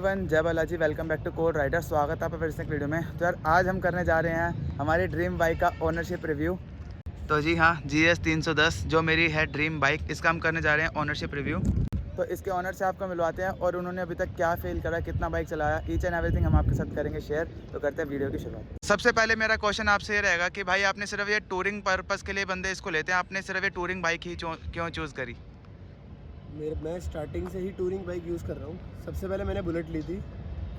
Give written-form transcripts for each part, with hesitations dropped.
Everyone, जय Balaji. Welcome back to code rider. स्वागत है आपका फिर से एक वीडियो में। तो यार आज हम करने जा रहे हैं हमारी ड्रीम बाइक का ओनरशिप रिव्यू। तो जी हाँ, GS 310 जो मेरी है ड्रीम बाइक, इसका हम करने जा रहे हैं ओनरशिप रिव्यू। तो इसके ओनर से आपको मिलवाते हैं और उन्होंने अभी तक क्या फील करा, कितना बाइक चलाया, ईच एंड एवरीथिंग हम आपके साथ करेंगे शेयर। तो करते हैं वीडियो की शुरुआत। सबसे पहले मेरा क्वेश्चन आपसे ये रहेगा कि भाई आपने सिर्फ ये टूरिंग पर्पज़ के लिए बंदे इसको लेते हैं, आपने सिर्फ ये टूरिंग बाइक ही क्यों चूज़ करी? मैं स्टार्टिंग से ही टूरिंग बाइक यूज़ कर रहा हूँ। सबसे पहले मैंने बुलेट ली थी,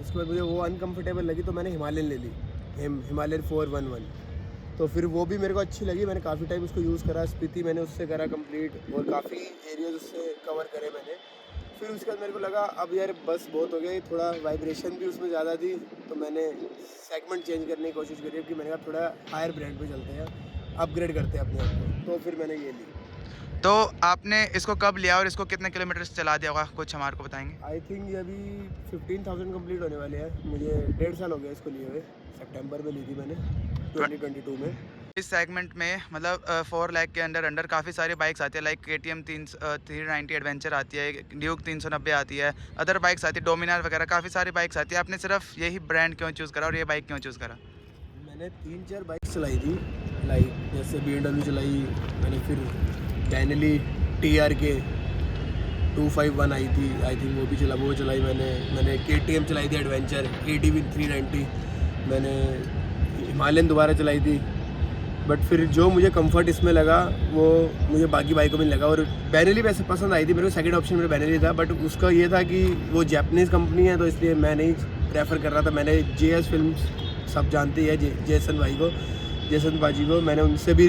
उसके बाद मुझे वो अनकंफर्टेबल लगी तो मैंने हिमालयन ले ली, हिमालयन 411। तो फिर वो भी मेरे को अच्छी लगी, मैंने काफ़ी टाइम उसको यूज़ करा। स्पीति मैंने उससे करा कंप्लीट और काफ़ी एरियाज उससे कवर करे मैंने। फिर उसके बाद मेरे को लगा अब यार बस बहुत हो गया, थोड़ा वाइब्रेशन भी उसमें ज़्यादा थी, तो मैंने सेगमेंट चेंज करने की कोशिश करी कि मैंने कहा थोड़ा हायर ब्रांड पे चलते हैं, अपग्रेड करते हैं अपने आप को। तो फिर मैंने ये ली। तो आपने इसको कब लिया और इसको कितने किलोमीटर चला दिया होगा, कुछ हमारे को बताएंगे? आई थिंक ये अभी 15,000 कंप्लीट होने वाले हैं। मुझे 1.5 साल हो गया इसको लिए हुए। सितंबर में ली थी मैंने 2022 में। इस सेगमेंट में मतलब 4 लाख के अंडर काफ़ी सारी बाइक्स आती है, लाइक KTM 390 एडवेंचर आती है, ड्यूक 390 आती है, अदर बाइक्स आती है, डोमिनार वगैरह काफ़ी सारी बाइक्स आती है। आपने सिर्फ यही ब्रांड क्यों चूज़ करा और ये बाइक क्यों चूज़ करा? मैंने 3-4 बाइक्स चलाई थी, लाइक जैसे BMW चलाई मैंने, फिर बेनेली TRK 251 आई थी, आई थिंक वो चलाई मैंने KTM चलाई थी एडवेंचर, ADV 390 मैंने, हिमालयन दोबारा चलाई थी। बट फिर जो मुझे कंफर्ट इसमें लगा वो मुझे बाकी बाइकों में लगा। और बेनेली वैसे पसंद आई थी मेरे को, सेकंड ऑप्शन मेरा बेनेली था, बट उसका ये था कि वो जापानीज़ कंपनी है तो इसलिए मैं नहीं प्रेफर कर रहा था। मैंने JS फिल्म्स, सब जानती है जेसन बाजी को, मैंने उनसे भी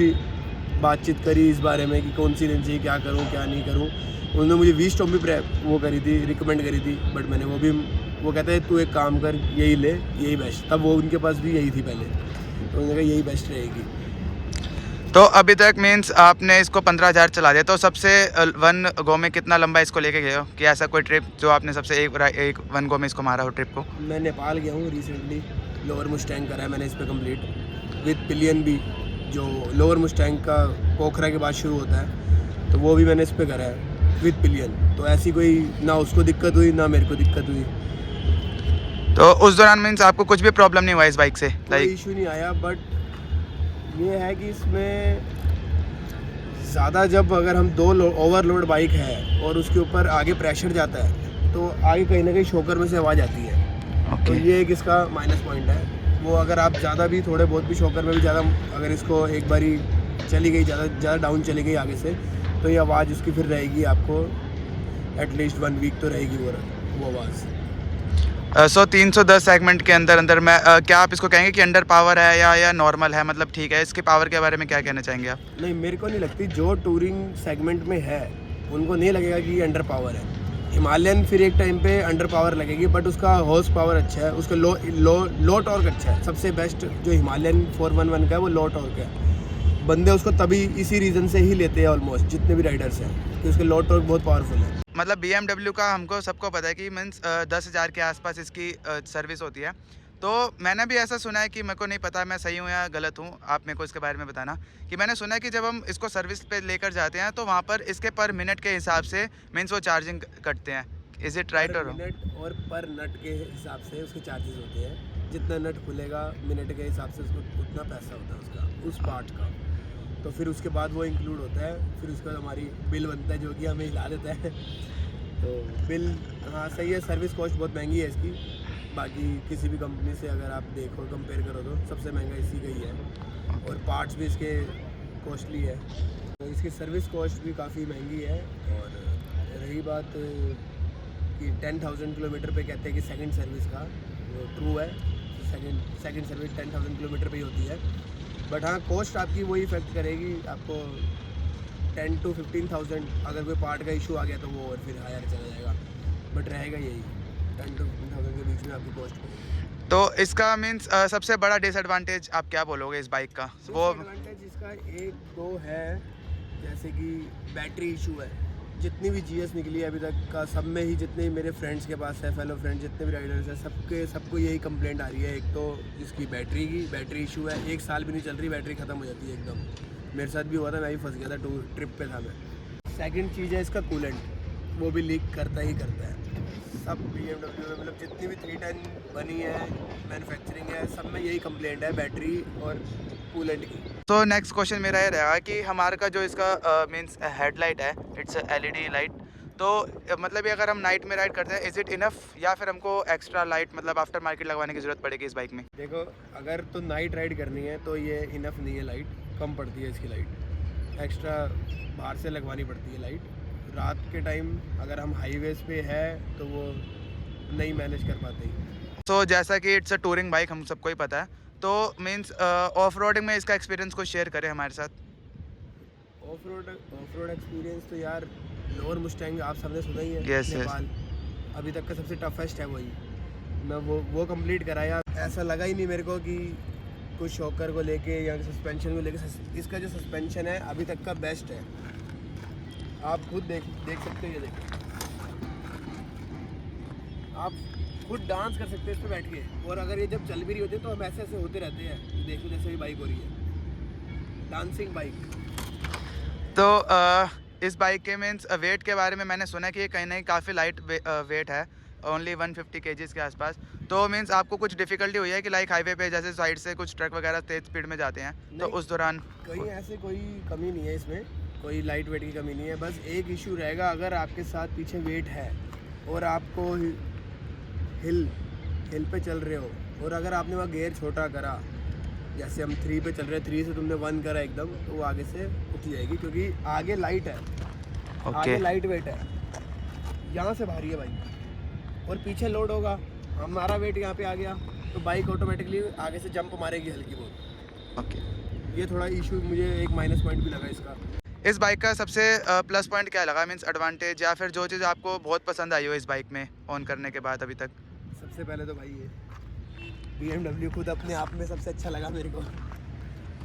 बातचीत करी इस बारे में कि कौन सी लेनी चाहिए, क्या करूँ क्या नहीं करूँ। उन्होंने मुझे V-Strom भी वो करी थी, रिकमेंड करी थी, बट मैंने वो कहते हैं तू एक काम कर, यही ले, यही बेस्ट। तब वो उनके पास भी यही थी पहले, तो उन्होंने कहा यही बेस्ट रहेगी। तो अभी तक मीन्स आपने इसको 15,000 चला दिया, तो सबसे वन गो में कितना लंबा इसको लेके गए हो? कि ऐसा कोई ट्रिप जो आपने सबसे एक वन गो में इसको मारा हो ट्रिप को? मैं नेपाल गया हूँ रिसेंटली, लोअर मुस्टैंग करा है मैंने इस पर कंप्लीट, विद पिलियन भी, जो लोअर मुस्टैंग का पोखरा के बाद शुरू होता है, तो वो भी मैंने इस पर करा है विद पिलियन। तो ऐसी कोई ना उसको दिक्कत हुई ना मेरे को दिक्कत हुई। तो उस दौरान मीन्स आपको कुछ भी प्रॉब्लम नहीं हुआ इस बाइक से? कोई इशू नहीं आया। बट ये है कि इसमें ज़्यादा जब अगर हम ओवरलोड बाइक है और उसके ऊपर आगे प्रेशर जाता है तो आगे कहीं ना कहीं शॉकर में से आवाज़ आती है। तो ये एक इसका माइनस पॉइंट है। वो अगर आप ज़्यादा भी थोड़े बहुत भी शॉकर में भी ज़्यादा अगर इसको एक बारी चली गई, ज़्यादा डाउन चली गई आगे से, तो ये आवाज़ उसकी फिर रहेगी आपको एटलीस्ट 1 वीक तो रहेगी वो आवाज़। 310 सेगमेंट के अंदर मैं क्या आप इसको कहेंगे कि अंडर पावर है या नॉर्मल है, मतलब ठीक है? इसके पावर के बारे में क्या कहना चाहेंगे आप? नहीं, मेरे को नहीं लगती। जो टूरिंग सेगमेंट में है उनको नहीं लगेगा कि ये अंडर पावर है। हिमालयन फिर एक टाइम पे अंडर पावर लगेगी, बट उसका हॉर्स पावर अच्छा है, उसका लो टॉर्क अच्छा है। सबसे बेस्ट जो हिमालयन 411 का है वो लो टॉर्क है। बंदे उसको तभी इसी रीज़न से ही लेते हैं ऑलमोस्ट, जितने भी राइडर्स हैं, कि उसके लो टॉर्क बहुत पावरफुल है। मतलब BMW का हमको सबको पता है कि मीन्स 10,000 के आसपास इसकी सर्विस होती है। तो मैंने भी ऐसा सुना है, कि मेरे को नहीं पता मैं सही हूँ या गलत हूँ, आप मेरे को इसके बारे में बताना, कि मैंने सुना है कि जब हम इसको सर्विस पे लेकर जाते हैं तो वहाँ पर इसके पर मिनट के हिसाब से मीन्स वो चार्जिंग कटते हैं। Is it right? और मिनट और पर नट के हिसाब से उसके चार्जेस होते हैं। जितना नट खुलेगा मिनट के हिसाब से उसको उतना पैसा होता है उसका, उस पार्ट का। तो फिर उसके बाद वो इंक्लूड होता है। फिर उसके बाद हमारी बिल बनता है जो कि हमें हिला देता है। तो बिल, हाँ सही है। सर्विस कॉस्ट बहुत महंगी है इसकी, बाकी किसी भी कंपनी से अगर आप देखो कंपेयर करो तो सबसे महंगा इसी का ही है। और पार्ट्स भी इसके कॉस्टली है, तो इसकी सर्विस कॉस्ट भी काफ़ी महंगी है। और रही बात कि 10,000 किलोमीटर पे कहते हैं कि सेकंड सर्विस का, वो ट्रू है। सेकंड सर्विस 10,000 किलोमीटर पे ही होती है। बट हाँ, कॉस्ट आपकी वही इफेक्ट करेगी आपको 10 to 15,000। अगर कोई पार्ट का इशू आ गया तो वो और फिर हायर चला जाएगा, बट रहेगा यही 10 to 15,000 के बीच में आपकी कॉस्ट पड़ेगी। तो इसका मीन्स सबसे बड़ा डिसएडवांटेज आप क्या बोलोगे इस बाइक का? वो डिसएडवांटेज इसका एक दो है, जैसे कि बैटरी इशू है। जितनी भी GS निकली है अभी तक का, सब में ही जितने मेरे फ्रेंड्स के पास है, फेलो फ्रेंड्स जितने भी राइडर्स हैं, सबको यही कंप्लेंट आ रही है। एक तो इसकी बैटरी इशू है, 1 साल भी नहीं चल रही, बैटरी ख़त्म हो जाती है एकदम। मेरे साथ भी हुआ था, मैं भी फंस गया था, ट्रिप पे था मैं। सेकंड चीज़ है इसका कूलेंट, वो भी लीक करता ही करता है। सब BMW में मतलब जितनी भी 310 बनी है मैन्युफैक्चरिंग है, सब में यही कंप्लेंट है, बैटरी और कूलेंट की। तो नेक्स्ट क्वेश्चन मेरा ये रहेगा कि हमारे का जो इसका मींस हेडलाइट है, इट्स LED लाइट, तो मतलब ये अगर हम नाइट में राइड करते हैं इज़ इट इनफ या फिर हमको एक्स्ट्रा लाइट मतलब आफ्टर मार्केट लगवाने की ज़रूरत पड़ेगी इस बाइक में? देखो, अगर तो नाइट राइड करनी है तो ये इनफ नहीं है, लाइट कम पड़ती है इसकी, लाइट एक्स्ट्रा बाहर से लगवानी पड़ती है लाइट। रात के टाइम अगर हम हाईवेज पे है तो वो नहीं मैनेज कर पाते। तो जैसा कि इट्स अ टूरिंग बाइक, हम सबको ही पता है, तो मींस ऑफ रोडिंग में इसका एक्सपीरियंस कुछ शेयर करें हमारे साथ। ऑफ रोड एक्सपीरियंस तो यार लोअर मुस्टैंग आप सबने सुना ही है। Yes, yes. नेपाल अभी तक का सबसे टफेस्ट है वही, मैं वो कंप्लीट करा यार। ऐसा लगा ही नहीं मेरे को कि कुछ शॉकर को लेके या सस्पेंशन को लेके, इसका जो सस्पेंशन है अभी तक का बेस्ट है। आप खुद देख सकते हो, ये देखो, आप खुद डांस कर सकते हैं इस पे बैठ के। और अगर ये जब चल भी रही होती है तो हम ऐसे ऐसे होते रहते हैं, देखो जैसे भी बाइक हो रही है, डांसिंग बाइक। तो इस बाइक के मीन्स वेट के बारे में मैंने सुना है कि ये कहीं ना कहीं काफ़ी लाइट वेट है, ओनली 150 kgs के आसपास। तो मीन्स आपको कुछ डिफिकल्टी हुई है कि लाइक हाईवे पे जैसे साइड से कुछ ट्रक वगैरह तेज स्पीड में जाते हैं तो उस दौरान? कहीं ऐसे कोई कमी नहीं है इसमें, कोई लाइट वेट की कमी नहीं है। बस एक इशू रहेगा, अगर आपके साथ पीछे वेट है और आपको हिल पे चल रहे हो और अगर आपने वहाँ गेयर छोटा करा, जैसे हम 3 पे चल रहे हैं, 3 से तुमने 1 करा एकदम, तो वो आगे से उठ जाएगी, क्योंकि आगे लाइट है। आगे लाइट वेट है, यहाँ से भारी है बाइक और पीछे लोड होगा, हमारा वेट यहाँ पे आ गया तो बाइक ऑटोमेटिकली आगे से जंप मारेगी हल्की बहुत। ओके, ये थोड़ा इशू मुझे एक माइनस पॉइंट भी लगा इसका। इस बाइक का सबसे प्लस पॉइंट क्या लगा, मीन्स एडवांटेज, या फिर जो चीज़ आपको बहुत पसंद आई हो इस बाइक में ऑन करने के बाद अभी तक? सबसे पहले तो भाई ये BMW खुद अपने आप में सबसे अच्छा लगा मेरे को,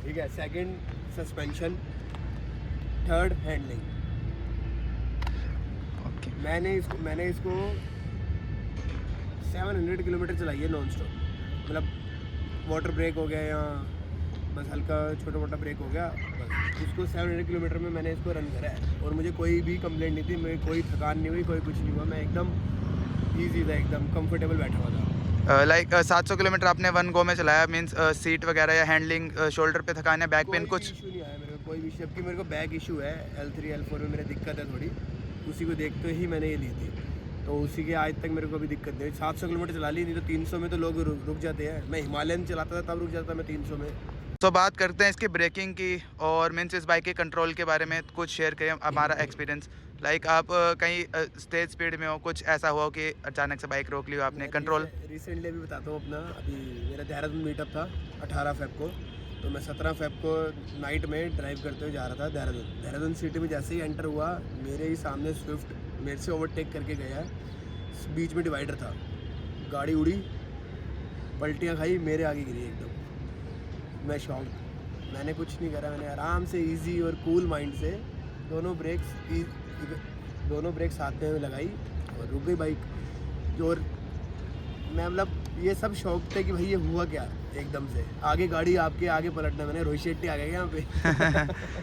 ठीक है। Second suspension, third handling. Okay, मैंने इसको 700 किलोमीटर चलाई है नॉन स्टॉप, मतलब वाटर ब्रेक हो गया या बस हल्का छोटा मोटा ब्रेक हो गया, बस उसको 700 किलोमीटर में मैंने इसको रन करा है और मुझे कोई भी कंप्लेंट नहीं थी, मेरी कोई थकान नहीं हुई, कोई कुछ नहीं हुआ, मैं एकदम ईजी था, एकदम कंफर्टेबल बैठा हुआ था। लाइक 700 किलोमीटर आपने 1 गो में चलाया, मीन्स सीट वगैरह या हैंडलिंग, शोल्डर पे थकान है, बैक पेन कुछ? इशू नहीं आया मेरे को, कोई भी। जबकि मेरे को बैक इशू है, L3 L4 में मेरे दिक्कत है थोड़ी, उसी को देखते ही मैंने ये ली थी, तो उसी के आज तक मेरे को अभी दिक्कत नहीं। 700 किलोमीटर चला ली, नहीं तो 300 में तो लोग रुक जाते हैं। मैं हिमालयन चलाता था तब रुक जाता मैं 300 में। तो बात करते हैं इसकी ब्रेकिंग की और मीन्स इस बाइक के कंट्रोल के बारे में कुछ शेयर करें हमारा एक्सपीरियंस। लाइक आप कहीं तेज स्पीड में हो, कुछ ऐसा हुआ हो कि अचानक से बाइक रोक ली हो आपने, कंट्रोल? रिसेंटली भी बताता हूँ अपना, अभी मेरा देहरादून मीटअप था 18 फेब को, तो मैं 17 फेब को नाइट में ड्राइव करते हुए जा रहा था देहरादून सिटी में। जैसे ही एंटर हुआ, मेरे ही सामने स्विफ्ट मेरे से ओवरटेक करके गया, बीच में डिवाइडर था, गाड़ी उड़ी, पलटियाँ खाई, मेरे आगे गिरी एकदम। मैं शॉक, मैंने कुछ नहीं करा, मैंने आराम से इजी और कूल माइंड से दोनों ब्रेक साथ में लगाई और रुक गई बाइक। और मैं मतलब ये सब शौक थे कि भाई ये हुआ क्या एकदम से, आगे गाड़ी आपके आगे पलटना, मैंने रोहित शेट्टी आ गया यहाँ पे।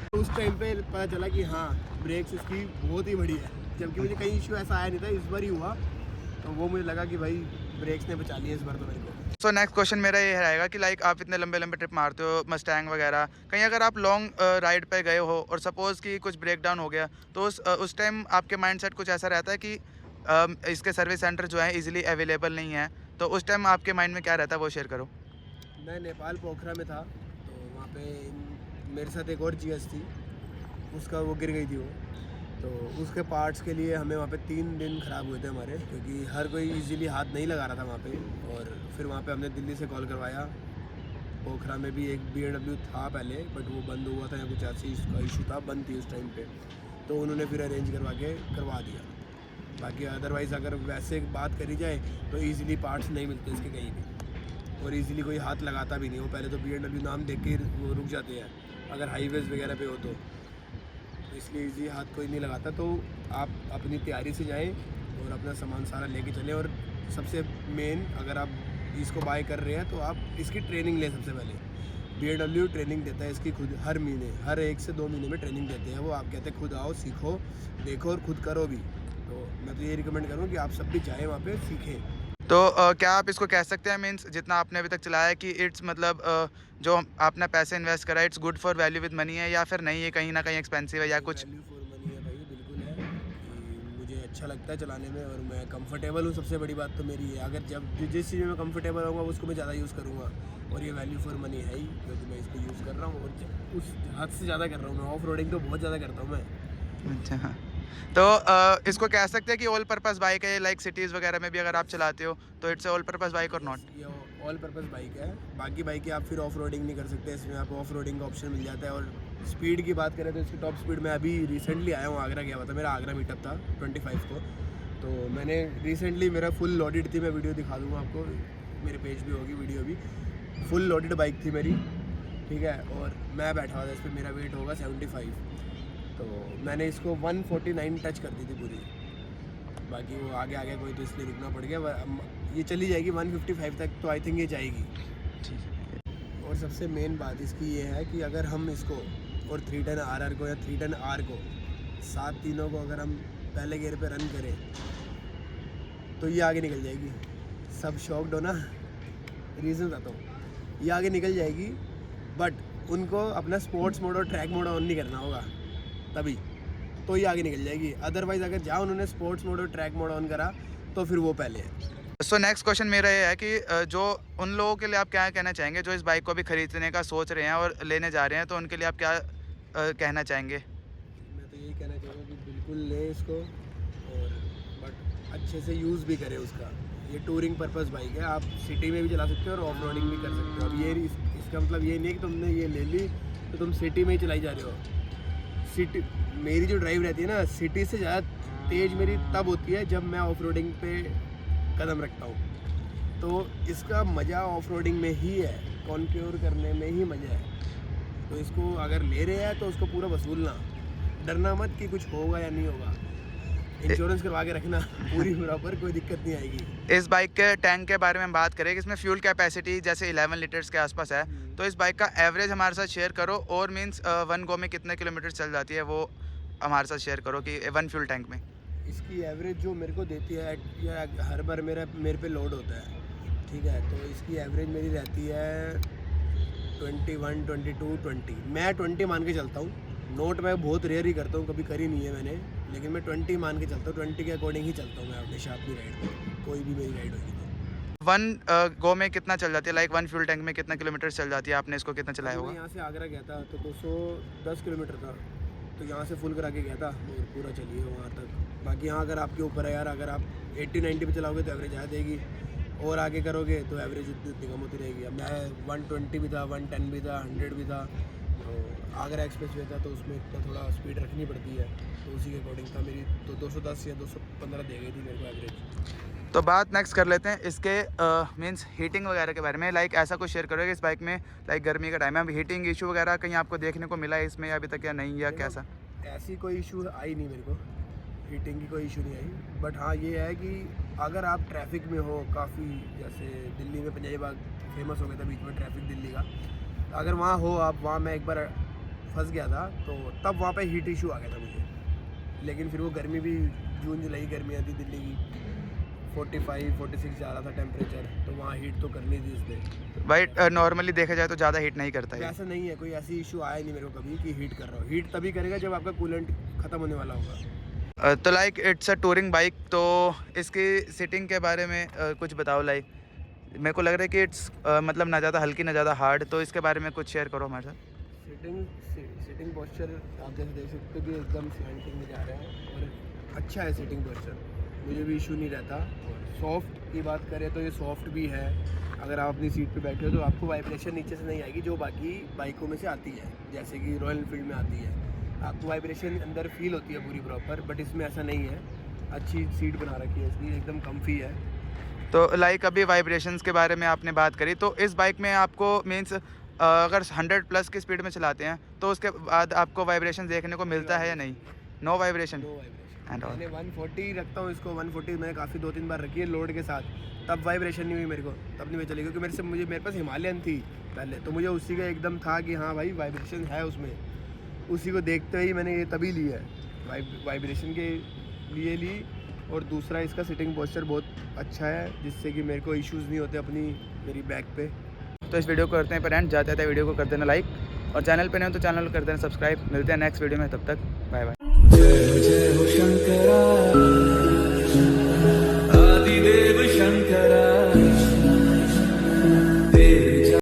तो उस टाइम पे पता चला कि हाँ ब्रेक्स इसकी बहुत ही बढ़िया है, जबकि मुझे कहीं इशू ऐसा आया नहीं था, इस बार ही हुआ, तो वो मुझे लगा कि भाई ब्रेक्स ने बचा लिया इस बार तो मेरे को। सो नेक्स्ट क्वेश्चन मेरा ये रहेगा कि लाइक आप इतने लंबे लंबे ट्रिप मारते हो, मस्टैंग वगैरह, कहीं अगर आप लॉन्ग राइड पे गए हो और सपोज़ कि कुछ ब्रेक डाउन हो गया, तो उस टाइम आपके माइंडसेट कुछ ऐसा रहता है कि इसके सर्विस सेंटर जो है इजीली अवेलेबल नहीं है, तो उस टाइम आपके माइंड में क्या रहता है वो शेयर करो। मैं नेपाल पोखरा में था, तो वहाँ पे मेरे साथ एक और GS थी, उसका वो गिर गई थी वो, तो उसके पार्ट्स के लिए हमें वहाँ पे 3 दिन ख़राब हुए थे हमारे, क्योंकि हर कोई इजीली हाथ नहीं लगा रहा था वहाँ पे। और फिर वहाँ पे हमने दिल्ली से कॉल करवाया, पोखरा में भी एक BMW था पहले, बट वो बंद हुआ था या कुछ ऐसी इसका इशू था, बंद थी उस टाइम पे, तो उन्होंने फिर अरेंज करवा दिया। बाकी अदरवाइज़ अगर वैसे बात करी जाए तो ईज़िली पार्ट्स नहीं मिलते इसके कहीं भी, और ईज़िली कोई हाथ लगाता भी नहीं हो। पहले तो BMW नाम देख के वो रुक जाते हैं अगर हाईवेज़ वगैरह पे हो तो इसलिए ईजी हाथ कोई नहीं लगाता। तो आप अपनी तैयारी से जाएं और अपना सामान सारा लेके चलें। और सबसे मेन, अगर आप इसको बाय कर रहे हैं तो आप इसकी ट्रेनिंग लें सबसे पहले। BMW ट्रेनिंग देता है इसकी खुद, हर महीने, हर 1 से 2 महीने में ट्रेनिंग देते हैं वो। आप कहते हैं खुद आओ, सीखो, देखो और खुद करो भी, तो मैं तो ये रिकमेंड करूँ कि आप सब भी जाएँ वहाँ पे सीखें। तो क्या आप इसको कह सकते हैं मीन्स जितना आपने अभी तक चलाया है कि इट्स मतलब जो आपने पैसे इन्वेस्ट करा it's good for value with money है, या फिर नहीं, ये कहीं ना कहीं एक्सपेंसिव है या कुछ? वैल्यू फॉर मनी है भाई, बिल्कुल है कि मुझे अच्छा लगता है चलाने में और मैं कंफर्टेबल हूँ। सबसे बड़ी बात तो मेरी है, अगर जब जिस चीज़ में मैं कंफर्टेबल होऊंगा उसको मैं ज़्यादा यूज़ करूँगा, और ये वैल्यू फॉर मनी है ही, क्योंकि मैं इसको यूज़ कर रहा हूँ और उस हद से ज़्यादा कर रहा हूँ। मैं ऑफ रोडिंग तो बहुत ज़्यादा करता हूँ मैं। अच्छा हाँ। तो इसको कह सकते हैं कि ऑल पर्पस बाइक है, लाइक सिटीज़ वगैरह में भी अगर आप चलाते हो तो इट्स ऑल पर्पस बाइक और नॉट? ये ऑल पर्पस बाइक है। बाकी बाइक आप फिर ऑफ रोडिंग नहीं कर सकते, इसमें आपको ऑफ रोडिंग का ऑप्शन मिल जाता है। और स्पीड की बात करें तो इसकी टॉप स्पीड, मैं अभी रिसेंटली आया हूँ, आगरा गया हुआ था, मेरा आगरा मीटअप था 25 को। तो मैंने रिसेंटली, मेरा फुल लोडेड थी, मैं वीडियो दिखा दूँगा आपको, मेरे पेज भी होगी वीडियो भी। फुल लोडेड बाइक थी मेरी, ठीक है, और मैं बैठा हुआ था इस पर, मेरा वेट होगा 75। तो मैंने इसको 149 टच कर दी थी पूरी। बाकी वो आगे आगे कोई तो इसलिए रुकना पड़ गया। ये चली जाएगी 155 तक, तो आई थिंक ये जाएगी। और सबसे मेन बात इसकी ये है कि अगर हम इसको और 310 RR को या 310 R को, सात तीनों को अगर हम पहले गियर पे रन करें तो ये आगे निकल जाएगी। सब शॉक्ड हो ना, रीज़न बताता हूँ। ये आगे निकल जाएगी, बट उनको अपना स्पोर्ट्स मोड और ट्रैक मोड ऑन नहीं करना होगा, तभी तो ये आगे निकल जाएगी। अदरवाइज़ अगर जहाँ उन्होंने स्पोर्ट्स मोड और ट्रैक मोड ऑन करा तो फिर वो पहले है। सो नेक्स्ट क्वेश्चन मेरा ये है कि जो उन लोगों के लिए आप क्या कहना चाहेंगे जो इस बाइक को भी खरीदने का सोच रहे हैं और लेने जा रहे हैं, तो उनके लिए आप क्या कहना चाहेंगे? मैं तो यही कहना चाहूँगा कि बिल्कुल लें इसको, और बट अच्छे से यूज़ भी करें उसका। ये टूरिंग पर्पस बाइक है, आप सिटी में भी चला सकते हो और ऑफ रोडिंग भी कर सकते हो। अब ये इसका मतलब ये नहीं है कि तुमने ये ले ली तो तुम सिटी में ही चलाई जा रहे हो। सिटी, मेरी जो ड्राइव रहती है ना, सिटी से ज़्यादा तेज़ मेरी तब होती है जब मैं ऑफ रोडिंग पे कदम रखता हूँ। तो इसका मज़ा ऑफ रोडिंग में ही है, कॉन्क्योर करने में ही मज़ा है। तो इसको अगर ले रहे हैं तो उसको पूरा वसूलना, डरना मत कि कुछ होगा या नहीं होगा। इंश्योरेंस करवा के रखना पूरी बराबर, कोई दिक्कत नहीं आएगी। इस बाइक के टैंक के बारे में हम बात करें कि इसमें फ्यूल कैपेसिटी जैसे 11 लीटर्स के आसपास है, तो इस बाइक का एवरेज हमारे साथ शेयर करो, और मीन्स 1 गो में कितने किलोमीटर चल जाती है वो हमारे साथ शेयर करो कि 1 फ्यूल टैंक में। इसकी एवरेज जो मेरे को देती है, या हर बार मेरे पे लोड होता है, ठीक है, तो इसकी एवरेज मेरी रहती है 21, 22, 20। मैं 20 मान के चलता हूँ। नोट मैं बहुत रेयर ही करता हूँ, कभी करी नहीं है मैंने, लेकिन मैं 20 मान के चलता हूँ। 20 के अकॉर्डिंग ही चलता हूँ मैं हमेशा अपनी राइड में, कोई भी मेरी राइड होगी तो। 1 गो में कितना चल जाती है, लाइक 1 फ्यूल टैंक में कितना किलोमीटर चल जाती है? आपने इसको कितना चलाया मैं होगा? यहाँ से आगरा गया था तो 210 किलोमीटर था, तो यहाँ से फुल करा के गया था और पूरा चलिए वहाँ तक। बाकी यहाँ अगर आपके ऊपर है यार, अगर आप 80-90 पे चलाओगे तो एवरेज आ जाएगी, और आगे करोगे तो एवरेज उतनी कम होती रहेगी। अब मैं 120 भी था, 110 भी था, 100 भी था। तो आगरा एक्सप्रेस वे था तो उसमें इतना थोड़ा स्पीड रखनी पड़ती है, तो उसी के अकॉर्डिंग था मेरी। तो 210 या 215 दे गई थी मेरे को एवरेज। तो बात नेक्स्ट कर लेते हैं इसके मीन्स हीटिंग वगैरह के बारे में। लाइक ऐसा कुछ शेयर करोगे इस बाइक में, लाइक गर्मी का टाइम है, अब हीटिंग इशू वगैरह कहीं आपको देखने को मिला है इसमें या अभी तक, या नहीं, या कैसा? ऐसी कोई इशू आई नहीं मेरे को, हीटिंग की कोई इशू नहीं आई। बट हाँ ये है कि अगर आप ट्रैफिक में हो काफ़ी, जैसे दिल्ली में पंजाबी बाग फेमस हो गया था बीच में ट्रैफिक दिल्ली का, अगर वहाँ हो आप, वहाँ मैं एक बार फंस गया था, तो तब वहाँ पे हीट इशू आ गया था मुझे। लेकिन फिर वो गर्मी भी, जून जुलाई गर्मी आती दिल्ली की, 45-46 जा रहा था टेम्परेचर, तो वहाँ हीट तो करनी थी इसलिए। भाई नॉर्मली देखा जाए तो ज़्यादा हीट नहीं करता है। ऐसा नहीं है, कोई ऐसी इशू आया नहीं मेरे को कभी कि हीट कर रहा हो। हीट तभी करेगा जब आपका कूलेंट ख़त्म होने वाला होगा। तो like it's a touring bike, तो इसकी सीटिंग के बारे में कुछ बताओ। लाइक मेरे को लग रहा है कि इट्स मतलब ना ज़्यादा हल्की ना ज़्यादा हार्ड, तो इसके बारे में कुछ शेयर करो हमारे साथ। सीटिंग पोस्चर आप जैसे देख सकते हो कि एकदम स्लैंटिंग में जा रहा है और अच्छा है सीटिंग पोस्चर, मुझे भी इशू नहीं रहता। और सॉफ्ट की बात करें तो ये सॉफ्ट भी है, अगर आप अपनी सीट पे बैठे हो तो आपको वाइब्रेशन नीचे से नहीं आएगी जो बाकी बाइकों में से आती है, जैसे कि रॉयल एनफील्ड में आती है, आपको वाइब्रेशन अंदर फील होती है पूरी प्रॉपर। बट इसमें ऐसा नहीं है, अच्छी सीट बना रखी है इसकी, एकदम कम्फी है। तो लाइक अभी वाइब्रेशंस के बारे में आपने बात करी, तो इस बाइक में आपको मीन्स अगर 100+ की स्पीड में चलाते हैं तो उसके बाद आपको वाइब्रेशन देखने को मिलता है या नहीं? No vibration? No vibration. And मैंने 140 रखता हूँ इसको, 140 मैंने काफ़ी 2-3 बार रखी है लोड के साथ, तब वाइब्रेशन नहीं हुई मेरे को, तब नहीं मैं चली, क्योंकि मेरे पास हिमालयन थी पहले, तो मुझे उसी का एकदम था कि हाँ भाई वाइब्रेशन है उसमें, उसी को देखते ही मैंने ये तभी ली है, वाइब्रेशन के लिए ली। और दूसरा इसका सिटिंग पोस्चर बहुत अच्छा है, जिससे कि मेरे को इश्यूज़ नहीं होते अपनी मेरी बैक पे। तो इस वीडियो को करते हैं पर एंड, जाते जाते वीडियो को कर देना लाइक, और चैनल पे नहीं हो तो चैनल को कर देना सब्सक्राइब। मिलते हैं नेक्स्ट वीडियो में, तब तक बाय बाय।